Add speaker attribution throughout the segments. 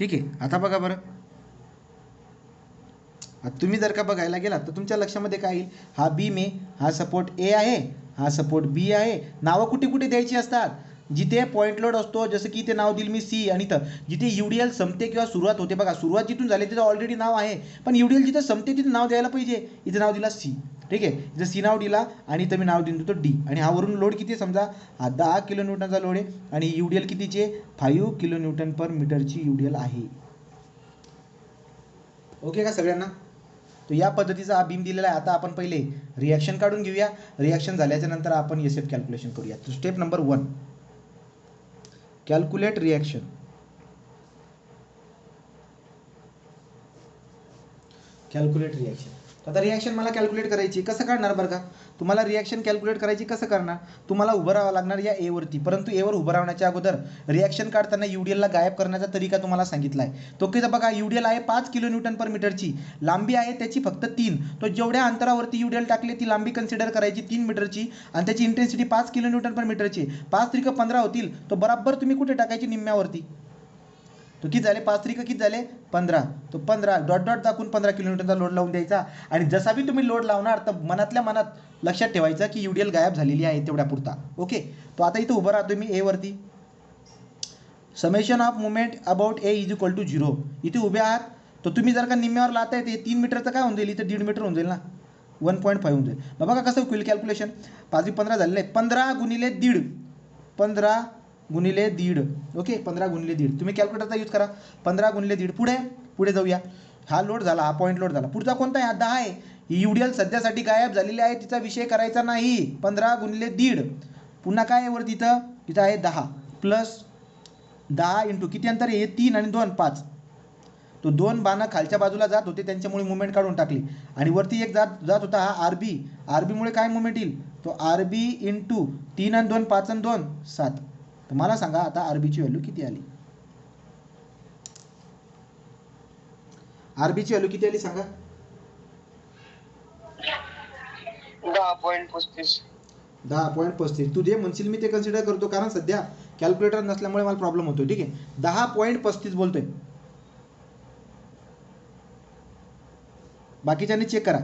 Speaker 1: ठीक आहे. आता बघा बरं, आता तुम्ही जर का बघायला गेलात तर तुमच्या लक्षामध्ये काय येईल, हा बीम आहे, हा सपोर्ट ए आहे, हा सपोर्ट बी आहे. नावं कुठे कुठे द्यायची असतात, जिथे पॉईंट लोड असतो, जसं की इथे नाव दिलं मी सी, आणि इथं जिथे युडीएल संपते किंवा सुरुवात होते, बघा सुरुवात जिथून झाली तिथं ऑलरेडी नाव आहे, पण युडीएल जिथं संपते तिथं नाव द्यायला पाहिजे. इथं नाव दिला सी, ठीक आहे, इथं सी नाव दिला आणि इथं मी नाव दिलं तो डी. आणि हा वरून लोड किती, समजा हा 10 किलो न्यूटनचा लोड आहे आणि युडीएल कितीचे 5 किलो न्यूटन पर मीटरची युडीएल आहे. ओके का सगळ्यांना? तो या पद्धतीचा हा बीम दिलेला आहे. आता आपण पहिले रिॲक्शन काढून घेऊया. रिॲक्शन झाल्याच्या नंतर आपण एस एफ कॅल्क्युलेशन करूया. तो step number 1, calculate reaction. Calculate reaction. आता रिॲक्शन मला कॅल्क्युलेट करायची, कसं काढणार बरं का? तुम्हाला रिॲक्शन कॅल्क्युलेट करायची कसं करणार, तुम्हाला उभं राहावं लागणार या ए वरती. परंतु एवर उभं राहण्याच्या अगोदर रिॲक्शन काढताना युडीएलला गायब करण्याचा तरीका तुम्हाला सांगितला आहे. तो किती बघा, युडीएल आहे 5 किलो न्यूटन पर मीटरची, लांबी आहे त्याची फक्त 3. तो जेवढ्या अंतरावरती युडीएल टाकले ती लांबी कन्सिडर करायची 3 मीटरची आणि त्याची इंटेन्सिटी 5 किलो न्यूटन पर मीटरची. 5 त्रिक 15 होतील, तो बराबर तुम्ही कुठे टाकायची, निम्म्यावरती. तो किती झाले, 5 त्रिक किती झाले 15, तो 15 डॉट डॉट दाखवून 15 किलोमीटरचा लोड लावून द्यायचा. आणि जसा बी तुम्ही लोड लावणार तर मनातल्या मनात लक्षात ठेवायचं की युडीएल गायब झालेली आहे तेवढ्या पुरता. ओके, तो आता इथं उभं राहतो मी ए वरती. Summation of movement about A is equal to 0. इथे उभे आहात तर तुम्ही जर का निम्म्यावर लावताय ते 3 मीटरचं काय होऊन जाईल, इथं 1.5 मीटर होऊन जाईल ना, 1.5 होऊन जाईल. मग बघा कसं होईल कॅल्क्युलेशन, 5 15 झालेले आहेत, 15 गुणिले 1.5, 15 गुणिले 1.5. ओके, 15 गुणिले 1.5 तुम्ही कॅल्क्युलेटरचा यूज करा. 15 गुणिले 1.5, पुढे पुढे जाऊया. हा लोड झाला, हा पॉईंट लोड झाला. पुढचा कोणता आहे, हा 10 आहे. ही युडीएल सध्यासाठी गायब झालेली आहे, तिचा विषय करायचा नाही. 15 गुणिले 1.5, पुन्हा काय आहे वरती, तिथं आहे 10 प्लस 10 इंटू किती अंतर आहे, 3 आणि 2 5. तो 2 बाणं खालच्या बाजूला जात होते त्यांच्यामुळे मुवमेंट काढून टाकली. आणि वरती एक जात होता हा आरबी, आरबीमुळे काय मुवमेंट येईल, तो आरबी इंटू 3 आणि 2 5 आणि 2 7. तर मला सांगा आता आरबीची व्हॅल्यू किती आली, आरबीची व्हॅल्यू किती आली सांगा.
Speaker 2: 10.35.
Speaker 1: 10.35. तू जे म्हणशील मी ते कन्सिडर करतो, कारण सध्या कॅल्क्युलेटर नसल्यामुळे मला प्रॉब्लेम होतो. ठीक आहे, 10.35 बोलतोय. बाकीच्यांनी चेक करा,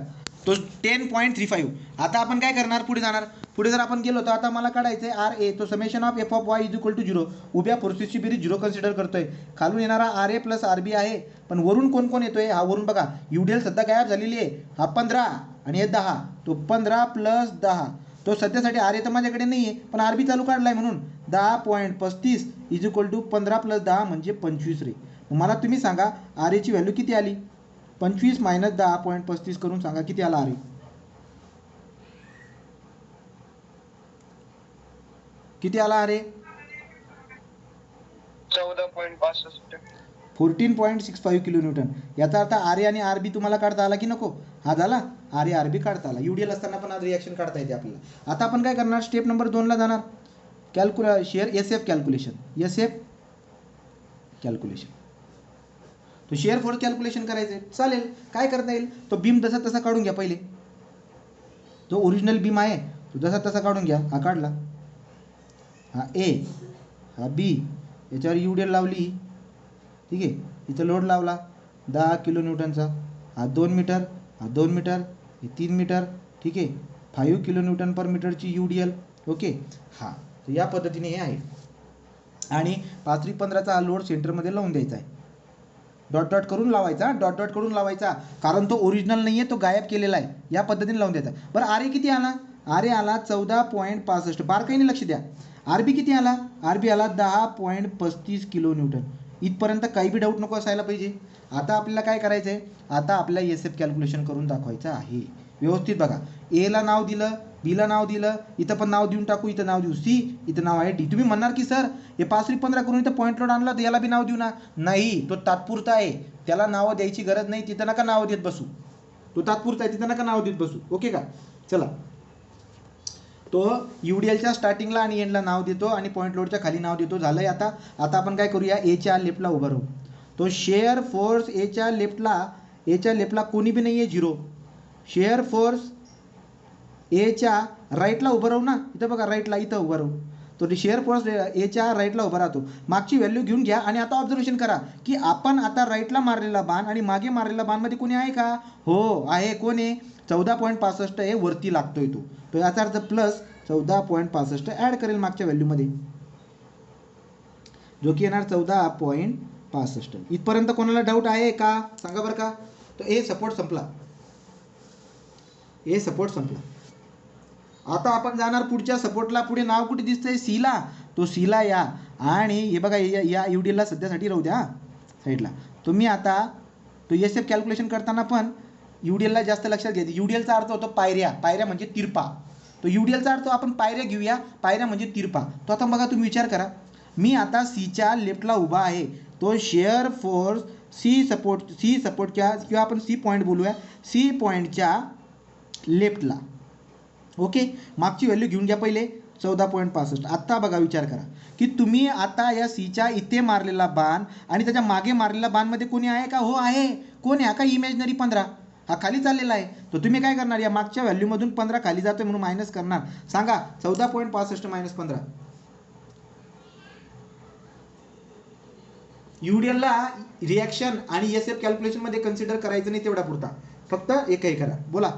Speaker 1: तो 10.35. आता आपण काय करणार, पुढे जाणार. पुढे जर आपण गेलो तर आता मला काढायचं आहे आर ए. तो summation of F of Y is equal to 0. उभ्या फोर्सेसची बेरीज 0 कन्सिडर करतोय. खालून येणारा R A plus R B आहे, पण वरून कोण कोण येतोय, हा वरून बघा युडीएल सध्या गायब झालेली आहे. हा 15 आणि हे 10, तो 15 प्लस 10. तो सध्यासाठी आर ए तर माझ्याकडे नाही आहे, पण आर बी चालू काढलाय म्हणून 10.35 इज इक्वल टू 15 प्लस 10 म्हणजे 25 रे. मला तुम्ही सांगा आर एची व्हॅल्यू किती आली, 25 मायनस 10.35 करून सांगा किती आला आर ए. किती आला अरे,
Speaker 2: 14.65.
Speaker 1: 14.65 किलो न्यूटन. याचा अर्थ आर ए आणि आर बी तुम्हाला काढता आला की नको, हा झाला आर ए आर बी काढता आला. युडीएल असताना पण आज रिॲक्शन काढता येते आपल्याला. आता आपण काय करणार, स्टेप नंबर 2 ला जाणार. Share S F calculation, S F calculation. तो शेअर फोर्स कॅल्क्युलेशन करायचं चालेल, काय करता येईल, तो बीम जसा तसा काढून घ्या. पहिले जो ओरिजिनल बीम आहे तो जसा तसा काढून घ्या. हा काढला, हा ए, हा बी, याच्यावर युडीएल लावली. ठीक आहे, इथं लोड लावला 10 किलो न्यूटनचा. हा 2 मीटर, हा 2 मीटर, हे 3 मीटर. ठीक आहे, 5 किलो न्यूटन पर मीटरची युडीएल. ओके, हा तर या पद्धतीने हे आहे. आणि 5-15चा हा लोड सेंटरमध्ये लावून द्यायचा आहे. डॉट डॉट करून लावायचा, डॉट डॉट करून लावायचा, कारण तो ओरिजिनल नाही आहे, तो गायब केलेला आहे. या पद्धतीने लावून द्यायचा. बरं आर ए किती आला, आर ए आला 14.65. बारकाईने लक्ष द्या. आर बी किती आला, आर बी आला 10.35 किलो न्यूटन. इथपर्यंत काही बी डाऊट नको असायला पाहिजे. आता आपल्याला काय करायचं आहे, आता आपल्याला एस एफ कॅल्क्युलेशन करून दाखवायचं आहे. व्यवस्थित बघा, एला नाव दिलं, बीला नाव दिलं, इथं पण नाव देऊन टाकू, इथं नाव देऊ सी, इथं नाव आहे डी. तुम्ही म्हणणार की सर हे 5-15 करून इथं पॉईंट लोड आणला तर याला बी नाव देऊ ना. नाही, तो तात्पुरता आहे, त्याला नावं द्यायची गरज नाही. तिथं नका नाव देत बसू, तो तात्पुरता आहे, तिथं नका नाव देत बसू. ओके का, चला. तो युडीएलच्या स्टार्टिंगला आणि एंडला नाव देतो आणि पॉईंट लोडच्या खाली नाव देतो. झालंय. आता आपण काय करूया, एच्या लेफ्टला उभं राहू. तो शेअर फोर्स एच्या लेफ्टला कोणी बी नाही आहे, 0. शेअर फोर्स एच्या राईटला उभं राहू ना, इथं बघा राईटला, इथं उभं राहू. तो शेअर फोर्स एच्या राईटला उभा राहतो. मागची व्हॅल्यू घेऊन घ्या आणि आता ऑब्झर्वेशन करा की आपण आता राईटला मारलेला बाण आणि मागे मारलेला बाणमध्ये कोणी आहे का? हो आहे. कोण आहे? 14.65 आहे, वरती लागतोय तो. तो याचा अर्थ प्लस 14.65 ॲड करेल मागच्या व्हॅल्यूमध्ये, जो की येणार 14.65. इथपर्यंत कोणाला डाऊट आहे का? सांगा बरं का. तो ए सपोर्ट संपला. ए सपोर्ट संपला. आता आपण जाणार पुढच्या सपोर्टला. पुढे नाव कुठे दिसतंय? सीला. तो सीला या आणि हे बघा या UDL ला सध्यासाठी राहू द्या साईडला. तुम्ही आता तो SF कॅल्क्युलेशन करताना पण UDL ला जास्त लक्षात घ्यायचं. UDL चा अर्थ होतो पायऱ्या. पायऱ्या म्हणजे तिरपा. तो UDL चा अर्थ आपण पायऱ्या घेऊया. पायऱ्या म्हणजे तिरपा. तो आता बघा तुम्ही विचार करा. मी आता सीच्या लेफ्टला उभा आहे. तो शेअर फोर्स सी सपोर्टच्या किंवा आपण सी पॉईंट बोलूया, सी पॉईंटच्या लेफ्टला. ओके. मागची व्हॅल्यू घेऊन घ्या पहिले 14.65. आत्ता बघा विचार करा की तुम्ही आता या सीच्या इथे मारलेला बाण आणि त्याच्या मागे मारलेला बाणमध्ये कोणी आहे का? हो आहे. कोण आहे? हा का इमॅजिनरी 15 हा खाली चाललेला आहे. तर तुम्ही काय करणार? या मागच्या व्हॅल्यूमधून 15 खाली जातोय म्हणून मायनस करणार. सांगा 14.65 मायनस 15. UDL ला रिॲक्शन आणि SF कॅल्क्युलेशन मध्ये कन्सिडर करायचं नाही तेवढा पुरता. फक्त एकही करा. बोला.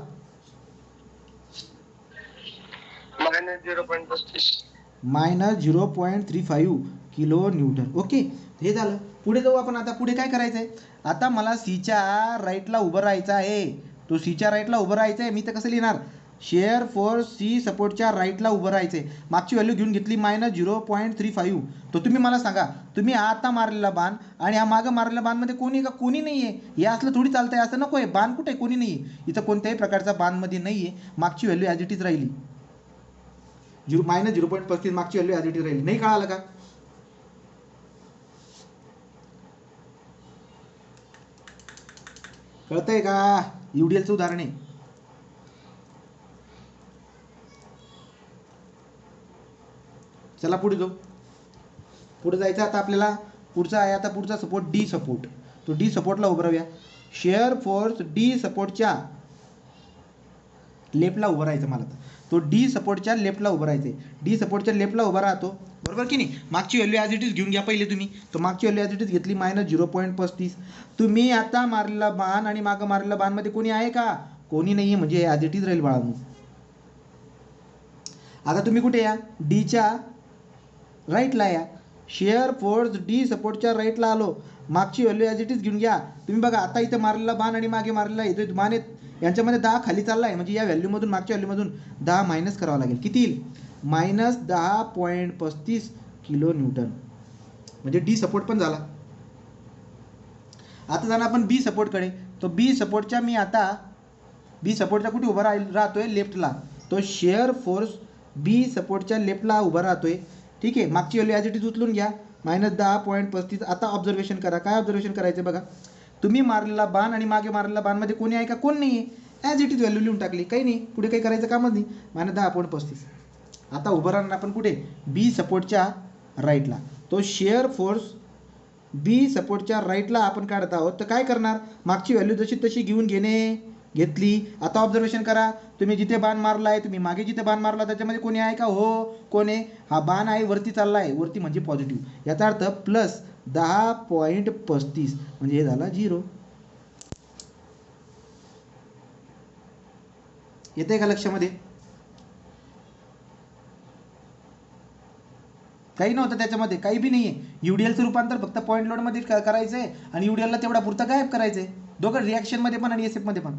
Speaker 2: Minus
Speaker 1: -0.35 kilo Newton. ओके. हे झालं. पुढे जाऊ आपण. आता पुढे काय करायचं आहे? आता मला सीच्या राईटला उभं राहायचं आहे. तो सीच्या राईटला उभं राहायचं आहे. मी तर कसं लिहिणार? शेअर फोर्स सी सपोर्टच्या राईटला उभं राहायचं आहे. मागची व्हॅल्यू घेऊन घेतली -0.35. तर तुम्ही मला सांगा, तुम्ही आता मारलेला बाण आणि हा मागं मारलेल्या बाणमध्ये कोणी का? कोणी नाही आहे. हे असलं थोडी चालतंय. असं नको आहे. बाण कुठे? कोणी नाही आहे. इथं कोणत्याही प्रकारचा बाणमध्ये नाही आहे. मागची व्हॅल्यू ॲज इट इज राहिली. -0.35 मागची व्हॅल्यू ॲज इट इज राहिली. नाही कळालं का? कळतंय का? UDLचं उदाहरण आहे. चला पुढे जाऊ. पुढे जायचं आता आपल्याला. पुढचा आहे आता पुढचा सपोर्ट डी सपोर्ट. तो डी सपोर्टला उभं राहूया. शेअर फोर्स डी सपोर्टच्या लेफ्टला उभं राहायचं मला. तो डी सपोर्टच्या लेफ्टला उभं राहायचं. डी सपोर्टच्या लेफ्टला उभा राहतो. बरोबर की नाही? मागची व्हॅल्यू ॲज इट इज घेऊन घ्या पहिले तुम्ही. तर मागची व्हॅल्यू ॲज इट इज घेतली -0.35. तुम्ही आता मारलेला बाण आणि मागं मारलेला बाणमध्ये कोणी आहे का? कोणी नाही आहे. म्हणजे ॲज इट इज राहील बाळांनो. आता तुम्ही कुठे या? डीच्या राईटला या. शेअर फोर्स डी सपोर्टच्या राईटला आलो. मागची व्हॅल्यू ॲज इट इज घेऊन घ्या. तुम्ही बघा आता इथे मारलेला बाण आणि मागे मारलेला इथे बाण आहेत. यांच्यामध्ये 10 खाली चालला आहे. म्हणजे या व्हॅल्यूमधून मागच्या व्हॅल्यूमधून 10 मायनस करावं लागेल. किती येईल? -10.35 किलो न्यूटन. म्हणजे डी सपोर्ट पण झाला. आता जाणार आपण बी सपोर्टकडे. तो बी सपोर्टच्या मी आता बी सपोर्टच्या कुठे उभा राहतोय? लेफ्टला. तो शेअर फोर्स बी सपोर्टच्या लेफ्टला उभा राहतोय. ठीक आहे. मागची व्हॅल्यू ॲज इट इज उचलून घ्या -10.35. आता ऑब्झर्वेशन करा. काय ऑब्झर्वेशन करायचं बघा. तुम्ही मारलेला बाण आणि मागे मारलेला बाणमध्ये कोणी आहे का? कोण नाही आहे. ॲज इट इज व्हॅल्यू लिहून टाकली. काही नाही. पुढे काही करायचं कामच नाही. -10.35. आता उभं राहणार आपण कुठे? बी सपोर्टच्या राईटला. तो शेअर फोर्स बी सपोर्टच्या राईटला आपण काढत आहोत. तर काय करणार? मागची व्हॅल्यू जशी तशी घेतली. आता ऑब्झर्वेशन करा. तुम्ही जिथे बाण मारला आहे, तुम्ही मागे जिथे बाण मारला त्याच्यामध्ये कोणी आहे का? हो. कोण आहे? हा बाण आहे वरती चालला आहे. वरती म्हणजे पॉझिटिव्ह. याचा अर्थ +10.35 म्हणजे हे झाला 0. येते का लक्षामध्ये? काही नव्हतं त्याच्यामध्ये. काही बी नाही आहे. UDLचं रूपांतर फक्त पॉईंट लोडमध्ये करायचं आहे आणि UDL ला तेवढा पुरता गायब करायचं आहे. दोघं रिॲक्शनमध्ये पण आणि SF मध्ये पण.